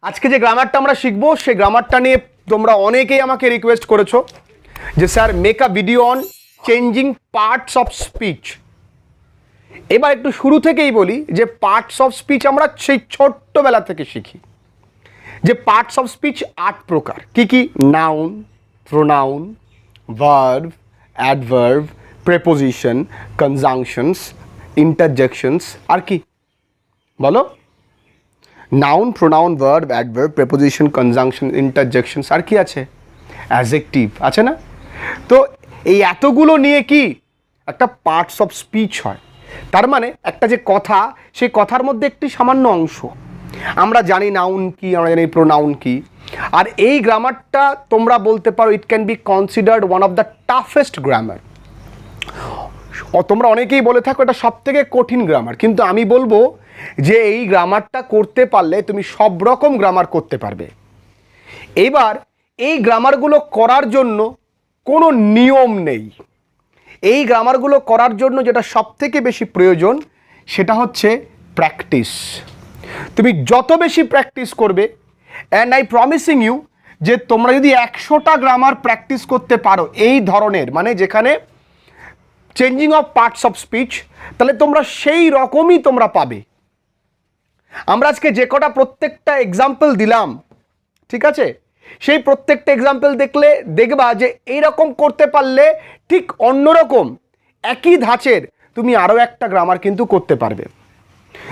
আজকে যে গ্রামারটা আমরা শিখবো সেই গ্রামারটা নিয়ে তোমরা অনেকেই আমাকে রিকোয়েস্ট করেছো যে sir make a video on changing parts of speech. এবার একটু শুরু থেকেই বলি যে পার্টস অফ স্পিচ আমরা সেই ছোট্টবেলা থেকে শিখি যে পার্টস অফ স্পিচ ৮ প্রকার। কি কি? Noun, pronoun, verb, adverb, preposition, conjunctions, interjections. আর কি বলো? Noun, pronoun, verb, adverb, preposition, conjunction, interjections. আর কি আছে? অ্যাডজেক্টিভ আছে না? তো এই এতগুলো নিয়ে কি একটা পার্টস অফ স্পিচ হয়। তার মানে একটা যে কথা, সেই কথার মধ্যে একটি সামান্য অংশ। আমরা জানি নাউন কি, আমরা জানি প্রোনাউন কি। আর এই গ্রামারটা তোমরা বলতে পারো it can be considered one of the toughest grammar. তোমরা অনেকেই বলে থাকো এটা সব থেকে কঠিন গ্রামার, কিন্তু আমি বলবো যে এই গ্রামারটা করতে পারলে তুমি সব রকম গ্রামার করতে পারবে। এইবার এই গ্রামারগুলো করার জন্য কোনো নিয়ম নেই। এই গ্রামারগুলো করার জন্য যেটা সব থেকে বেশি প্রয়োজন সেটা হচ্ছে প্র্যাকটিস। তুমি যত বেশি প্র্যাকটিস করবে, অ্যান্ড আই প্রমিসিং ইউ যে তোমরা যদি 100টা গ্রামার প্র্যাকটিস করতে পারো এই ধরনের, মানে যেখানে changing of parts of speech, তাহলে তোমরা সেই রকমই তোমরা পাবে। আমরা আজকে যে কটা প্রত্যেকটা এক্সাম্পল দিলাম, ঠিক আছে, সেই প্রত্যেকটা এক্সাম্পল দেখলে দেখবা যে এইরকম করতে পারলে ঠিক অন্যরকম একই ধাঁচের তুমি আরও একটা গ্রামার কিন্তু করতে পারবে।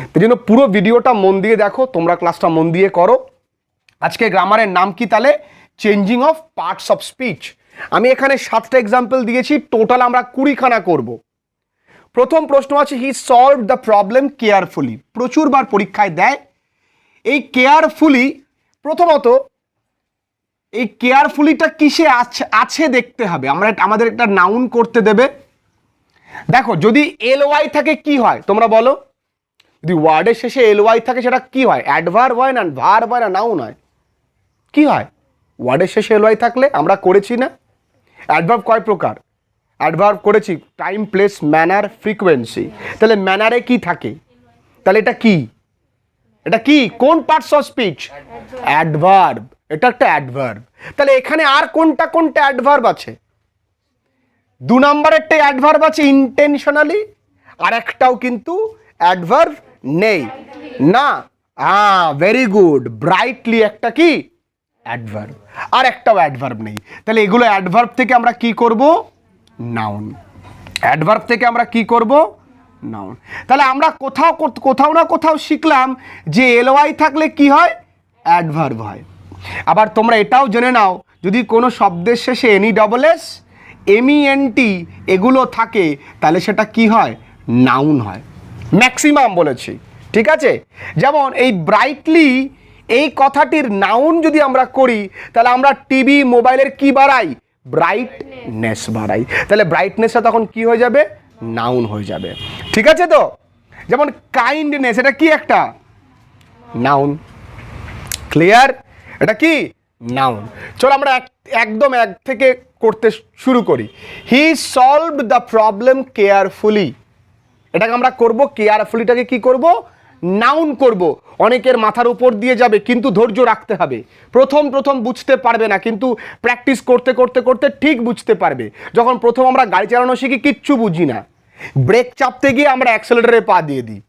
তাই জন্য পুরো ভিডিওটা মন দিয়ে দেখো, তোমরা ক্লাসটা মন দিয়ে করো। আজকে গ্রামারের নাম কি তাহলে? Changing of parts of speech. আমি এখানে 7টা এক্সাম্পল দিয়েছি, টোটাল আমরা 20খানা করব। প্রথম প্রশ্ন আছে he solve the problem carefully. প্রচুরবার পরীক্ষায় দেয়। এই কেয়ারফুলি, প্রথমত এই কেয়ারফুলিটা কিসে আছে দেখতে হবে। আমাদের একটা নাউন করতে দেবে। দেখো যদি এলওয়াই থাকে কি হয় তোমরা বলো? যদি ওয়ার্ডের শেষে এলওয়াই থাকে সেটা কি হয়? অ্যাডভার্ব হয় না ভার্ব হয় না নাউন হয়? কি হয়? ওয়ার্ডের শেষে এলওয়াই থাকলে আমরা করেছি না? অ্যাডভার্ব কয় প্রকার? অ্যাডভার্ব করেছি টাইম, প্লেস, ম্যানার, ফ্রিকোয়েন্সি। তাহলে ম্যানারে কি থাকে? তাহলে এটা কি? এটা কি? কোন পার্টস অফ স্পিচ? অ্যাডভার্ব। এটা একটা অ্যাডভার্ব। তাহলে এখানে আর কোনটা কোনটা অ্যাডভার্ব আছে? 2 নম্বরেরটাই অ্যাডভার্ব আছে ইন্টেনশনালি, আর একটাও কিন্তু অ্যাডভার্ব নেই না। ভেরি গুড, ব্রাইটলি একটা কি অ্যাডভার্ব, আর একটাও অ্যাডভার্ব নেই। তাহলে এগুলো অ্যাডভার্ব থেকে আমরা কি করব? নাউন। অ্যাডভার্ব থেকে আমরা কি করব? নাউন। তাহলে আমরা কোথাও না কোথাও শিখলাম যে এলওয়াই থাকলে কি হয়? অ্যাডভার্ব হয়। আবার তোমরা এটাও জেনে নাও যদি কোনো শব্দের শেষে এনি ডবল এস, এমইএনটি এগুলো থাকে তাহলে সেটা কি হয়? নাউন হয়। ম্যাক্সিমাম বলেছি, ঠিক আছে। যেমন এই ব্রাইটলি, এই কথাটির নাউন যদি আমরা করি তাহলে আমরা টিভি মোবাইলের কি বাড়াই? ব্রাইটনেস বাড়াই। তাহলে ব্রাইটনেসটা তখন কি হয়ে যাবে? নাউন হয়ে যাবে। ঠিক আছে তো? যেমন কাইন্ডনেস, এটা কি একটা নাউন। ক্লিয়ার? এটা কি নাউন। চলো আমরা একদম এক থেকে করতে শুরু করি। হি সলভড দ্য প্রবলেম কেয়ারফুলি। এটাকে আমরা করব, কেয়ারফুলিটাকে কি করব? নাউন করব। অনেকের মাথার উপর দিয়ে যাবে, কিন্তু ধৈর্য রাখতে হবে। প্রথম বুঝতে পারবে না, কিন্তু প্র্যাকটিস করতে করতে করতে ঠিক বুঝতে পারবে। যখন প্রথম আমরা গাড়ি চালানো শিখি কিচ্ছু বুঝি না, ব্রেক চাপতে গিয়ে আমরা অ্যাক্সেলেটরে পা দিয়ে দিই,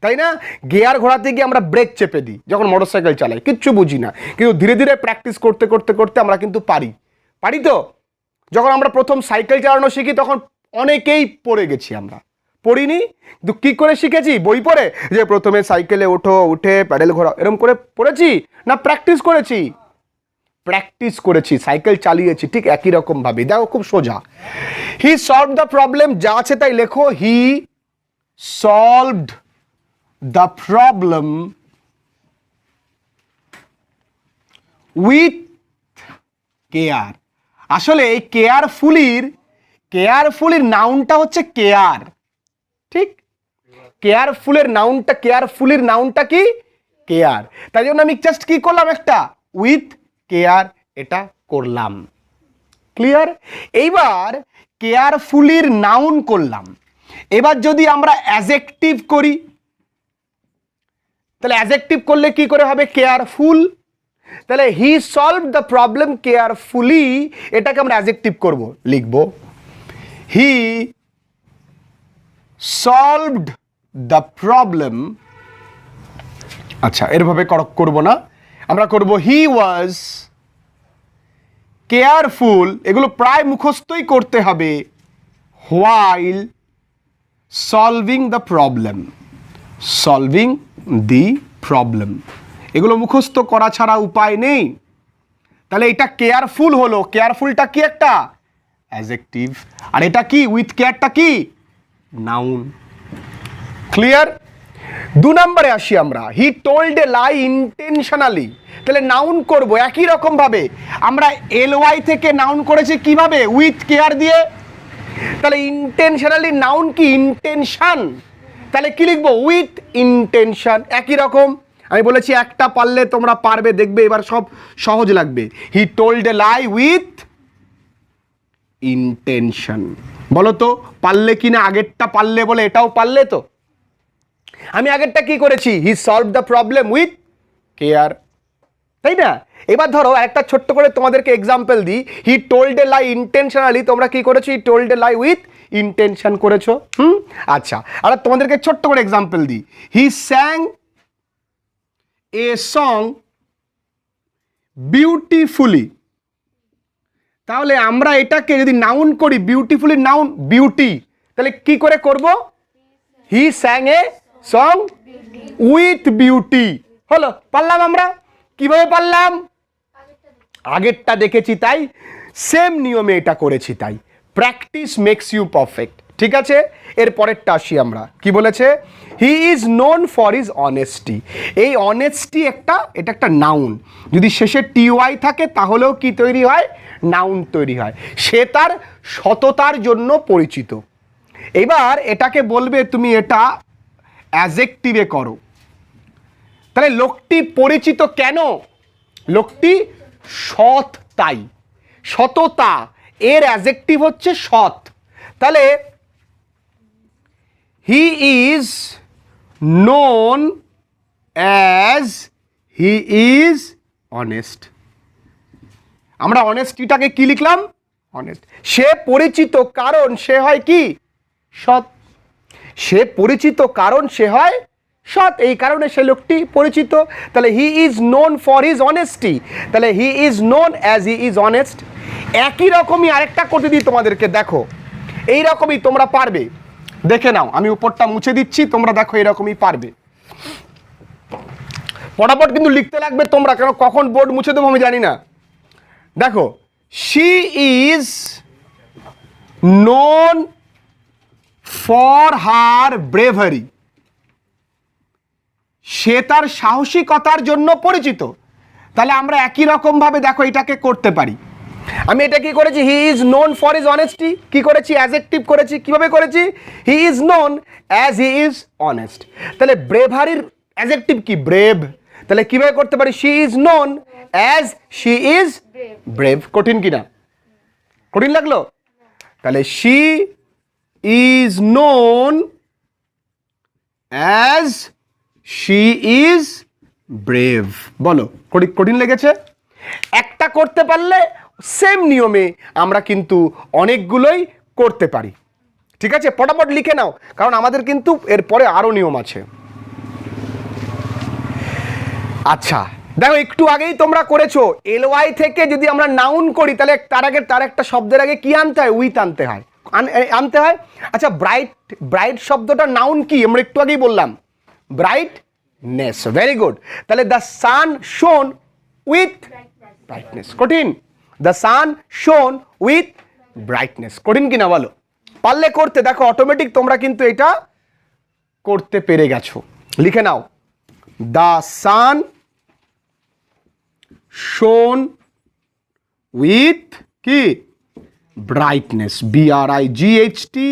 তাই না? গিয়ার ঘোরাতে গিয়ে আমরা ব্রেক চেপে দিই যখন মোটরসাইকেল চালাই, কিচ্ছু বুঝি না। কিন্তু ধীরে ধীরে প্র্যাকটিস করতে করতে করতে আমরা কিন্তু পারি তো। যখন আমরা প্রথম সাইকেল চালানো শিখি তখন অনেকেই পড়ে গেছি, আমরা পড়িনি, কিন্তু কী করে শিখেছি? বই পড়ে, যে প্রথমে সাইকেলে উঠে প্যাডেল ঘোরা, এরকম করে পড়েছি না প্র্যাকটিস করেছি? প্র্যাকটিস করেছি, সাইকেল চালিয়েছি। ঠিক একই রকম ভাবে দেখো, খুব সোজা। হি সলভড দ্য প্রবলেম, যা আছে তাই লেখো। হি solved the problem with care। আসলে এই কেয়ারফুলির নাউনটা হচ্ছে কেয়ার। ঠিক, কেয়ারফুলির নাউনটা কি? কেয়ার। তাই জন্য আমি জাস্ট কি করলাম? একটা উইথ কেয়ার এটা করলাম। ক্লিয়ার? এইবার কেয়ারফুলির নাউন করলাম। এবার যদি আমরা অ্যাডজেক্টিভ করি তাহলে অ্যাডজেক্টিভ করলে কি করে হবে? কেয়ারফুল। তাহলে হি সলভড দ্য প্রবলেম কেয়ারফুলি, এটাকে আমরা অ্যাডজেক্টিভ করব, লিখব হি সলভড দ্য প্রবলেম। আচ্ছা, এরভাবে করব না, আমরা করব হি ওয়াজ কেয়ারফুল। এগুলো প্রায় মুখস্থই করতে হবে। While solving the problem, solving the problem, এগুলো মুখস্থ করা ছাড়া উপায় নেই। তাহলে এটা কেয়ারফুল হলো, কেয়ারফুলটা কি একটা অ্যাডজেক্টিভ, আর এটা কি উইথ কেয়ারটা কি নাউন। ক্লিয়ার? 2 নম্বরে আসি আমরা, he told a lie intentionally. তাহলে নাউন করব একই রকম ভাবে, আমরা এলওয়াই থেকে নাউন করেছি কিভাবে? উইথ কেয়ার দিয়ে। তাহলে ইন্টেনশনালি নাউন কি ইন্টেনশন, তাহলে কি লিখবো? With intention. একই রকম আমি বলেছি একটা পারলে তোমরা পারবে, দেখবে এবার সব সহজ লাগবে। He told a lie with intention. বলো তো পারলে কিনা? আগেরটা পারলে বলে এটাও পারলে তো? আমি আগেরটা কি করেছি? হি solve the problem with care, তাই না? এবার ধরো একটা ছোট্ট করে তোমাদেরকে এক্সাম্পল দিই। He told a lie intentionally, তোমরা কি করেছো? He told a lie with intention করেছো। আচ্ছা, আর তোমাদেরকে ছোট্ট করে এক্সাম্পল দিই। হি স্যাং এ সং বিউটিফুলি। তাহলে আমরা এটাকে যদি নাউন করি, বিউটিফুলি নাউন বিউটি, তাহলে কি করে করব? He sang a song with beauty. হলো, পারলাম আমরা। কিভাবে পারলাম? আগেরটা দেখেছি তাই, সেম নিয়মে এটা করেছি তাই। Practice makes you perfect. ঠিক আছে, এর পরেরটা আসি আমরা। কি বলেছে? He is known for his honesty. এই অনেস্টি এটা একটা নাউন, যদি শেষে টিওয়াই থাকে তাহলেও কি তৈরি হয়? নাউন তৈরি হয়। সে তার সততার জন্য পরিচিত। এবার এটাকে বলবে তুমি এটা অ্যাডজেক্টিভে করো। তাহলে লোকটি পরিচিত কেন? লোকটি সৎ তাই, সততা এর অ্যাডজেক্টিভ হচ্ছে সৎ। তাহলে he is known as he is honest. আমরা অনেস্টিটাকে কি লিখলাম? অনেস্ট। সে পরিচিত কারণ সে হয় কি? সৎ। সে পরিচিত কারণ সে হয় সৎ, এই কারণে সে লোকটি পরিচিত। তাহলে he is known for his honesty, তাহলে he is known as he is honest. একই রকমই আরেকটা করতে দিই তোমাদেরকে, দেখো এই রকমই তোমরা পারবে। দেখে নাও, আমি উপরটা মুছে দিচ্ছি, তোমরা দেখো এরকমই পারবে। ফটাফট কিন্তু লিখতে লাগবে তোমরা, কেন কখন বোর্ড মুছে দেবো আমি জানি না। দেখো, she is known for her bravery. সে তার সাহসিকতার জন্য পরিচিত। তাহলে আমরা একই রকম ভাবে দেখো এটাকে করতে পারি। আমি এটা কি করেছি? হি is known for his honesty, কি করেছি? অ্যাডজেক্টিভ করেছি। কিভাবে করেছি? হি is known as he is honest. তাহলে ব্রেভারির অ্যাডজেক্টিভ কি? ব্রেভ। তাহলে কিভাবে করতে পারি? She is known as she is brave. কঠিন কিনা? কঠিন লাগলো? তাহলে she is known as she is brave. বলো কঠিন লেগেছে? একটা করতে পারলে সেম নিয়মে আমরা কিন্তু অনেকগুলোই করতে পারি। ঠিক আছে, ফটাফট লিখে নাও, কারণ আমাদের কিন্তু এরপরে আরো নিয়ম আছে। আচ্ছা দেখো, একটু আগেই তোমরা করেছো এলওয়াই থেকে যদি আমরা নাউন করি তাহলে তার একটা শব্দের আগে কি আনতে হয়? উইথ আনতে হয়। আচ্ছা, ব্রাইট শব্দটা নাউন কি? আমরা একটু আগেই বললাম, ব্রাইটনেস। Very good. তাহলে দ্য সান শোন উইথ ব্রাইটনেস। কঠিন? দ্য সান শোন উইথ ব্রাইটনেস। কঠিন কিনা বলো? পারলে করতে, দেখো অটোমেটিক তোমরা কিন্তু এটা করতে পেরে গেছো। লিখে নাও, দ্য সান শোন উইথ কি? ব্রাইটনেস। BRIGHTNESS।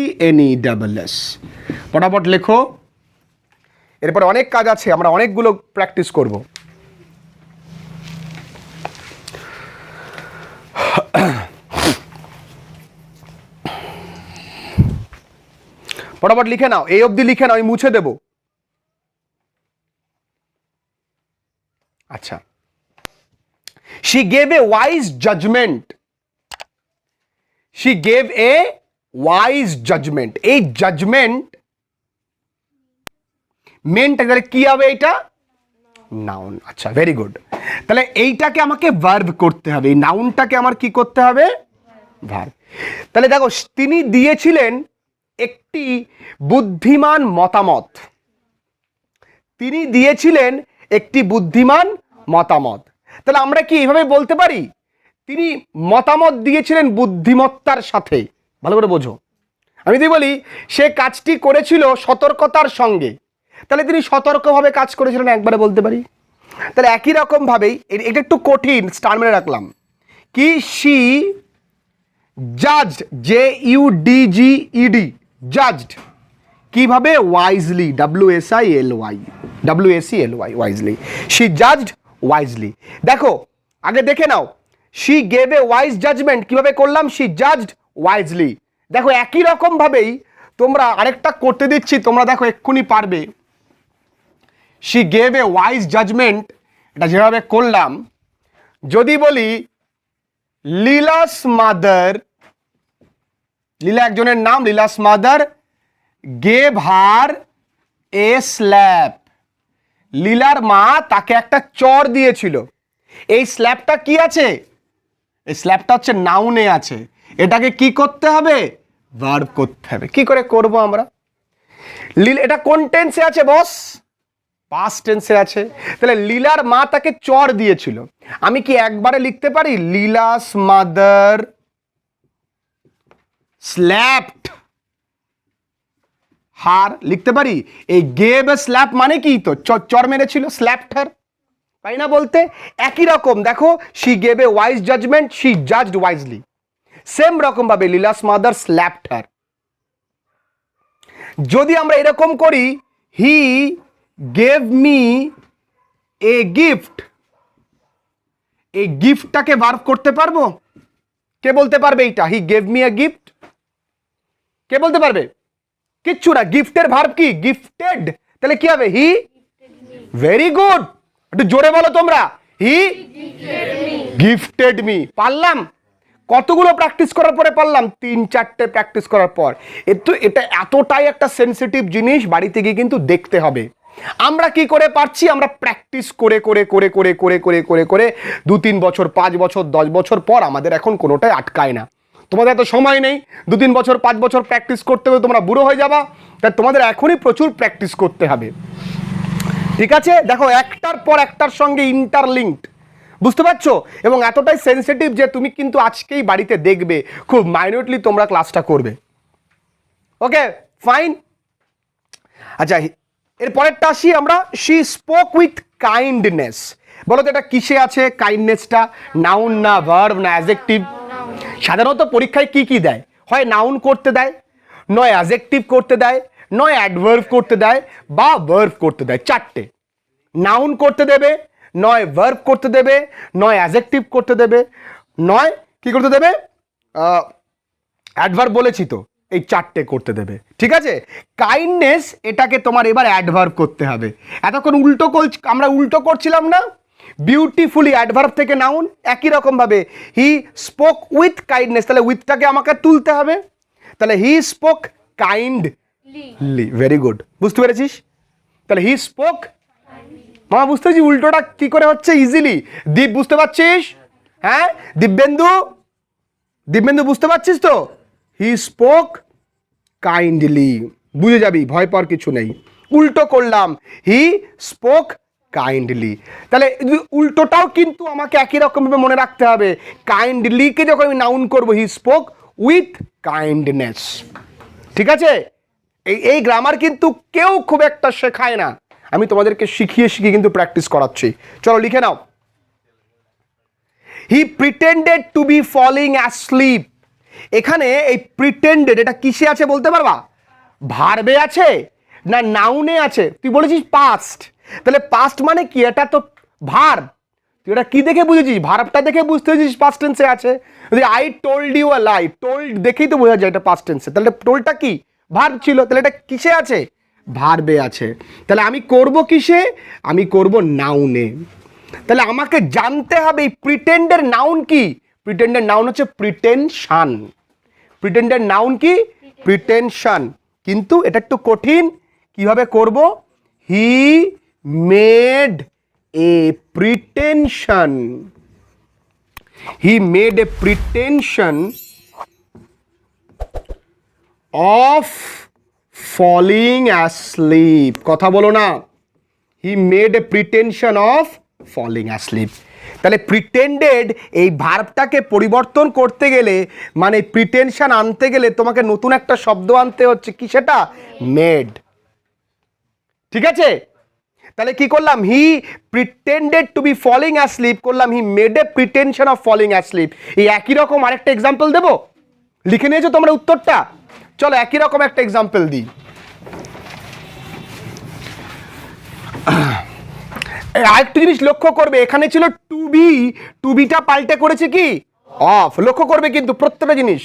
ফটাফট লেখো। এরপরে অনেক কাজ আছে, আমরা অনেকগুলো প্র্যাকটিস করব। ফটাফট লিখে নাও, এই অবধি লিখে নাও, আমি মুছে দেব। আচ্ছা, she gave a wise judgment, she gave a wise judgment, এই জাজমেন্ট মেনটা তাহলে কি হবে? এটা নাউন। আচ্ছা, ভেরি গুড। তাহলে এইটাকে আমাকে ভার্ব করতে হবে, এই নাউনটাকে আমার কি করতে হবে? ভার্ব। তাহলে দেখো, তিনি দিয়েছিলেন একটি বুদ্ধিমান মতামত, তিনি দিয়েছিলেন একটি বুদ্ধিমান মতামত। তাহলে আমরা কি এইভাবে বলতে পারি তিনি মতামত দিয়েছিলেন বুদ্ধিমত্তার সাথে? ভালো করে বোঝো, আমি যদি বলি সে কাজটি করেছিল সতর্কতার সঙ্গে, তাহলে তিনি সতর্কভাবে কাজ করেছিলেন একবারে বলতে পারি। তাহলে একই রকম ভাবেই এটা একটু কঠিন, স্টার মেরে রাখলাম, কি শি জাজড, JUDGED, জাজড কিভাবে? Wisely, WACLY, wisely, she judged wisely. দেখো আগে দেখে নাও, she gave a wise judgement কিভাবে করলাম? She judged wisely. দেখো একই রকম ভাবেই তোমরা আরেকটা করতে দিচ্ছি, তোমরা দেখো এক্ষুনি পারবে। She gave a wise judgement, এটা যেভাবে করলাম, যদি বলি লীলাস মাদার, লীলা একজনের নাম, লীলাস মাদার গেভ হার এ স্ল্যাপ, লীলার মা তাকে একটা চর দিয়েছিল। এই স্ল্যাপটা কি আছে? এই স্ল্যাপটা হচ্ছে নাউনে আছে, এটাকে কি করতে হবে? ভার্ব করতে হবে। কি করে করব আমরা? এটা কোন টেন্সে আছে বস? পাস্ট টেন্সে আছে। তাহলে লীলার মা তাকে চর দিয়েছিল, আমি কি একবারে লিখতে পারি লীলাস মাদার স্ল্যাপড হার? লিখতে পারি। এই গেভ এ স্ল্যাপ মানে কি? তো চর মেরেছিল, স্ল্যাপড হার, তাই না বলতে? একই রকম দেখো, she gave a wise judgement, she judged wisely. Same রকম ভাবে লীলাস মাদার স্ল্যাপড হার। যদি আমরা এরকম করি, he gave me a gift, এই গিফটটাকে ভার্ব করতে পারবো? কে বলতে পারবে এইটা? He gave me a gift, কে বলতে পারবে? কিচ্ছু না। গিফটের ভার্ব কি? গিফটেড। তাহলে কি হবে? হি, ভেরি গুড, একটু জোরে বলো তোমরা, হি গিফটেড মি। পারলাম? কতগুলো প্র্যাকটিস করার পরে পারলাম? 3-4টে প্র্যাকটিস করার পর। এটা এতটাই একটা সেন্সিটিভ জিনিস, বাড়িতে গিয়ে কিন্তু দেখতে হবে। আমরা কি করে পারছি? আমরা প্র্যাকটিস করে করে করে করে করে করে করে করে 2-3 বছর, 5 বছর, 10 বছর পর আমাদের এখন কোনোটাই আটকায় না। তোমাদের এত সময় নেই, 2-3 বছর 5 বছর প্র্যাকটিস করতে হবে, তোমরা বুড়ো হয়ে যাবা। তাই তোমাদের এখনই প্রচুর প্র্যাকটিস করতে হবে, ঠিক আছে? দেখো একটার পর একটার সঙ্গে ইন্টারলিঙ্কড, বুঝতে পারছো? এবং এতটাই সেন্সিটিভ যে তুমি কিন্তু আজকেই বাড়িতে দেখবে, খুব মাইনিউটলি তোমরা ক্লাসটা করবে। ওকে, ফাইন। আচ্ছা, এর পরেরটা আসি আমরা। She spoke with kindness. বলো তো এটা কিসে আছে কাইন্ডনেসটা? নাউন না ভার্ব না অ্যাডজেক্টিভ? সাধারণত পরীক্ষায় কি কি দেয়? হয় নাউন করতে দেয়, নয় অ্যাডজেক্টিভ করতে দেয়, নয় অ্যাডভার্ব করতে দেয়, বা ভার্ব করতে দেয়। 4টে। নাউন করতে দেবে, নয় ভার্ব করতে দেবে, নয় অ্যাডজেক্টিভ করতে দেবে, নয় কি করতে দেবে? অ্যাডভার্ব বলেছি তো, এই 4টে করতে দেবে, ঠিক আছে? কাইন্ডনেস এটাকে তোমার এবার অ্যাডভার্ব করতে হবে। এতক্ষণ আমরা উল্টো করছিলাম না? বিউটিফুলি অ্যাডভার্ব থেকে নাউন, একই রকম ভাবে হি স্পোক উইথ কাইন্ডনেস, তাহলে উইথটাকে আমাকে তুলতে হবে। তাহলে he spoke kindly, very good, বুঝতে পেরেছিস? তাহলে হি স্পোক, মামা বুঝতে পারছিস উল্টোটা কি করে হচ্ছে ইজিলি? দীপ বুঝতে পারছিস? হ্যাঁ দিব্যেন্দু, দিব্যেন্দু বুঝতে পারছিস তো? হি স্পোক কাইন্ডলি, বুঝে যাবি, ভয় পাওয়ার কিছু নেই। উল্টো করলাম, হি স্পোক কাইন্ডলি। তাহলে উল্টোটাও কিন্তু আমাকে একই রকমভাবে মনে রাখতে হবে। কাইন্ডলিকে যখন আমি নাউন করবো, হি স্পোক উইথ কাইন্ডনেস, ঠিক আছে? এই গ্রামার কিন্তু কেউ খুব একটা শেখায় না, আমি তোমাদেরকে শিখিয়ে শিখিয়ে কিন্তু প্র্যাকটিস করাচ্ছি। চলো লিখে নাও। He pretended to be falling asleep. এখানে এই প্রিটেন্ডেড এটা কিসে আছে বলতে পারবা? ভার্বে আছে না নাউনে আছে? তুই বলেছিস পাস্ট, তাহলে পাস্ট মানে কি? এটা তো ভার্ব। তুই এটা কি দেখে বুঝেছিস? ভার্বটা দেখে বুঝতে পেরেছিস পাস্ট টেন্সে আছে। যদি I told you a lie, told দেখেই তো বোঝা যায় এটা পাস্ট টেন্সে। তাহলে টোল্ডটা কি? ভার্ব ছিল, তাহলে এটা কিসে আছে? ভার্বে আছে। তাহলে আমি করব কিসে? আমি করব নাউনে। তাহলে আমাকে জানতে হবে এই প্রিটেন্ডের নাউন কি। প্রিটেন্ডের নাউন হচ্ছে প্রিটেনশন। প্রিটেন্ডের নাউন কি? প্রিটেনশন। কিন্তু এটা একটু কঠিন, কিভাবে করব? He made a pretension. He made a pretension of falling asleep. কথা বলো না। He made a pretension of falling asleep. তাহলে প্রিটেন্ডেড এই ভার্বটাকে পরিবর্তন করতে গেলে, মানে প্রিটেনশন আনতে গেলে তোমাকে নতুন একটা শব্দ আনতে হচ্ছে, কি সেটা? মেড। ঠিক আছে? তাহলে কি করলাম? He pretended to be falling asleep, করলাম he made a pretension of falling asleep. এই একই রকম আরেকটা এক্সাম্পল দেবো। লিখে নিয়েছো তোমরা উত্তরটা? চলো একই রকম একটা এক্সাম্পল দিই। আরেকটা জিনিস লক্ষ্য করবে, এখানে ছিল টু বি, টু বিটা পাল্টে করেছে কি? অফ। লক্ষ্য করবে কিন্তু প্রত্যেকটা জিনিস।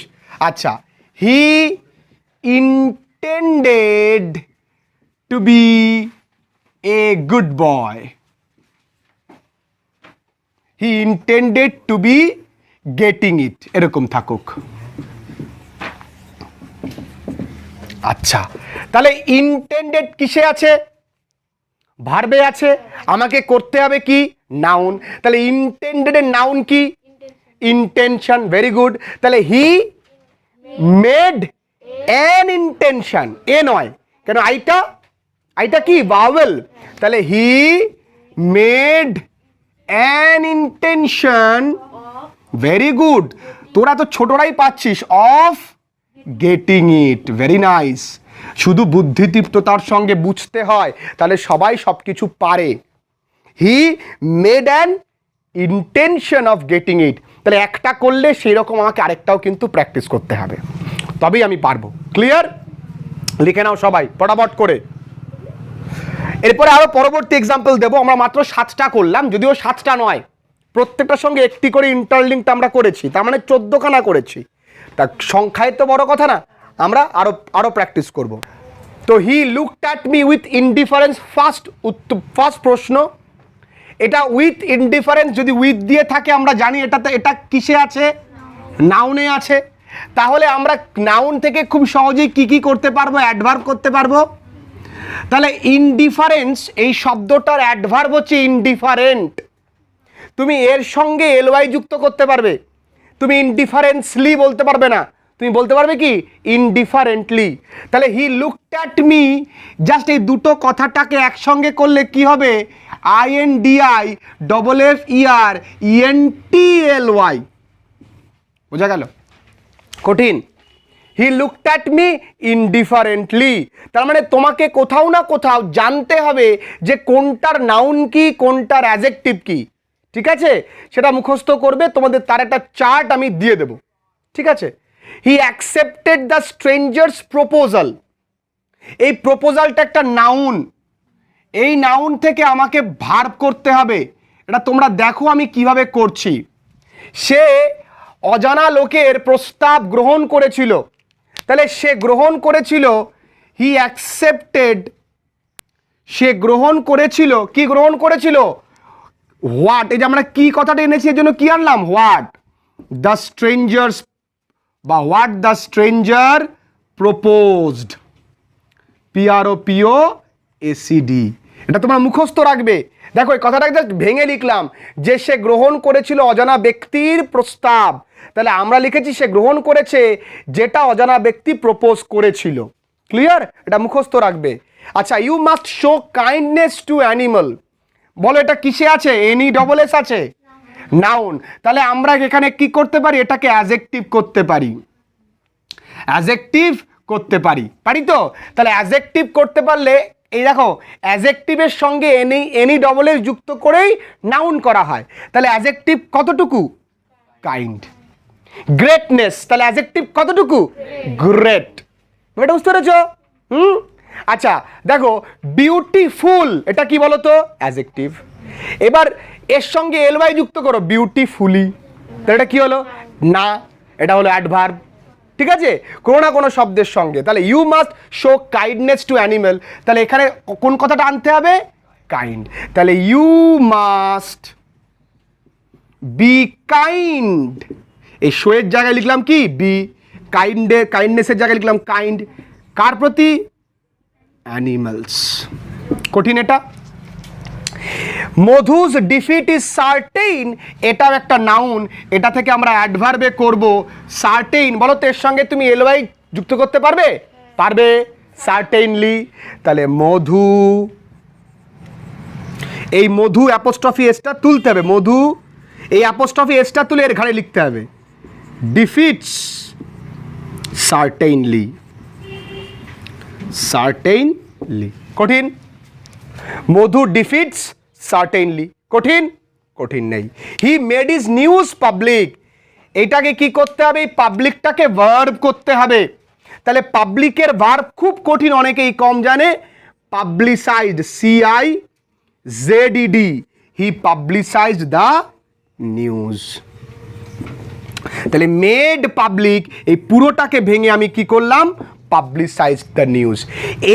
আচ্ছা, he intended to be a good boy. He intended to be getting it, এরকম থাকুক। আচ্ছা, তাহলে ইন্টেন্ডেড কিসে আছে? ভার্বে আছে। আমাকে করতে হবে কি? নাউন। তাহলে ইন্টেন্ডেডের নাউন কি? ইন্টেনশন। Very good. তাহলে হি মেড অ্যান ইন্টেনশন। এ নয় কেন? আইটা কি? ভাওয়েল। তাহলে he made an intention. Very good. তোরা তো ছোটরাই পাচ্ছিস। Of getting it. Very nice. শুধু বুদ্ধিদীপ্ততার সঙ্গে বুঝতে হয়, তাহলে সবাই সব কিছু পারে। He made an intention of getting ইট। তাহলে একটা করলে সেই রকম আমাকে আরেকটাও কিন্তু প্র্যাকটিস করতে হবে, তবেই আমি পারবো। ক্লিয়ার? লিখে নাও সবাই ফটাফট করে। এরপরে আরো পরবর্তী এক্সাম্পল দেবো। আমরা মাত্র 7টা করলাম, যদিও 7টা নয়, প্রত্যেকটার সঙ্গে একটি করে ইন্টারলিঙ্কটা আমরা করেছি, তার মানে 14খানা করেছি। তা সংখ্যায় তো বড় কথা না, আমরা আরো প্র্যাকটিস করব। তো হি looked at me with indifference. First প্রশ্ন, এটা উইথ ইনডিফারেন্স যদি উইথ দিয়ে থাকে আমরা জানি এটা কিসে আছে? নাউনে আছে। তাহলে আমরা নাউন থেকে খুব সহজেই কি করতে পারবো? অ্যাডভার্ব করতে পারবো। তাহলে ইনডিফারেন্স এই শব্দটার অ্যাডভার্ব হচ্ছে ইনডিফারেন্ট। তুমি এর সঙ্গে এলওয়াই যুক্ত করতে পারবে। তুমি ইনডিফারেন্সলি বলতে পারবে না, তুমি বলতে পারবে কি? ইনডিফারেন্টলি। তাহলে হি লুকড অ্যাট মি, জাস্ট এই দুটো কথাটাকে একসঙ্গে করলে কি হবে? INDIFFERENTLY। বোঝা গেল? কঠিন? He looked at me indifferently. তার মানে তোমাকে কোথাও না কোথাও জানতে হবে যে কোনটার নাউন কি, কোনটার অ্যাডজেক্টিভ কি। ঠিক আছে? সেটা মুখস্থ করবে। তোমাদের তার একটা চার্ট আমি দিয়ে দেব। ঠিক আছে? হি অ্যাকসেপ্টেড দ্য স্ট্রেঞ্জার্স প্রপোজাল। এই প্রপোজালটা একটা নাউন। এই নাউন থেকে আমাকে ভার্ব করতে হবে। এটা তোমরা দেখো আমি কিভাবে করছি। সে অজানা লোকের প্রস্তাব গ্রহণ করেছিল। তাহলে সে গ্রহণ করেছিল, হি অ্যাকসেপ্টেড। সে গ্রহণ করেছিল, কি গ্রহণ করেছিল? হোয়াট। এই যে আমরা কি কথাটা এনেছি, এর জন্য কি আনলাম? হোয়াট দ্য স্ট্রেঞ্জার্স, বা what the stranger proposed. PROPOSED। এটা তোমরা মুখস্থ রাখবে। দেখো এই কথাটা জাস্ট ভেঙে লিখলাম যে সে গ্রহণ করেছিল অজানা ব্যক্তির প্রস্তাব। তাহলে আমরা লিখেছি সে গ্রহণ করেছে যেটা অজানা ব্যক্তি প্রপোজ করেছিল। ক্লিয়ার? এটা মুখস্থ রাখবে। আচ্ছা, you must show kindness to animal. বলো এটা কিসে আছে? NESS আছে, নাউন। তাহলে আমরা এখানে কি করতে পারি? এটাকে অ্যাডজেক্টিভ করতে পারি। অ্যাডজেক্টিভ করতে পারি তো? তাহলে অ্যাডজেক্টিভ করতে পারলে এই দেখো, অ্যাডজেক্টিভের সঙ্গে NESS যুক্ত করেই নাউন করা হয়। তাহলে অ্যাডজেক্টিভ কতটুকু? কাইন্ড। গ্রেটনেস, তাহলে অ্যাডজেক্টিভ কতটুকু? গ্রেট। এটা বুঝতে পেরেছো? আচ্ছা দেখো, বিউটিফুল, এটা কি বলো তো? অ্যাডজেক্টিভ। এবার এর সঙ্গে LY যুক্ত করো, বিউটিফুলি। তাহলে এটা কি হলো? না, এটা হলো অ্যাডভার্ব। ঠিক আছে? কোনো না কোনো শব্দের সঙ্গে। তাহলে you must show kindness to animal. তাহলে এখানে কোন কথাটা আনতে হবে? কাইন্ড। তাহলে ইউ মাস্ট বি কাইন্ড, এই শোয়ের জায়গায় লিখলাম কি বি, কাইন্ডনেসের জায়গায় লিখলাম কাইন্ড, কার প্রতি? অ্যানিমালস। কঠিন এটা। মধুস ডিফিট ইজ সার্টেইন, এটাও একটা নাউন, এটা থেকে আমরা অ্যাডভার্বে করব সার্টেইন। বলো তো এর সঙ্গে তুমি এলওয়াই যুক্ত করতে পারবে? পারবে, সার্টেইনলি। তাহলে মধু, এই মধু অ্যাপোস্ট্রফি এসটা তুলতে হবে, মধু এই অ্যাপোস্ট্রফি এসটা তুলে এর ঘাড়ে লিখতে হবে ডিফিটস সার্টেইনলি, সার্টেইনলি। কঠিন? মধু ডিফিটস সার্টেইনলি, কঠিন? কঠিন নেই। He made is news public, এটাকে কি করতে হবে? এই পাবলিকটাকে ভার্ব করতে হবে। তাহলে পাবলিকের ভার্ব খুব কঠিন, অনেকেই কম জানে। পাবলিসাইজড, CIZED, হি পাবলিসাইজড দ্য নিউজ। তাহলে মেড পাবলিক, এই পুরোটাকে ভেঙে আমি কি করলাম? Publicise the news.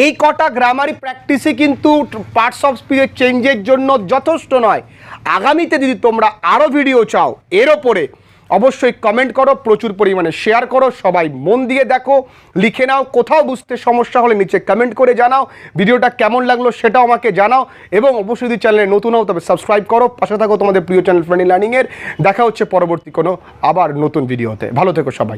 এই কটা গ্রামারি প্র্যাকটিসই কিন্তু পার্টস অফ স্পিচের চেঞ্জের জন্য যথেষ্ট নয়। আগামীতে যদি তোমরা আরও ভিডিও চাও এর ওপরে, অবশ্যই কমেন্ট করো, প্রচুর পরিমাণে শেয়ার করো, সবাই মন দিয়ে দেখো, লিখে নাও। কোথাও বুঝতে সমস্যা হলে নিচে কমেন্ট করে জানাও, ভিডিওটা কেমন লাগলো সেটাও আমাকে জানাও। এবং অবশ্যই যদি চ্যানেলে নতুন হও তবে সাবস্ক্রাইব করো, পাশে থাকো তোমাদের প্রিয় চ্যানেল ফ্রেন্ডলি লার্নিংয়ের। দেখা হচ্ছে পরবর্তী কোনো আবার নতুন ভিডিওতে। ভালো থেকো সবাই।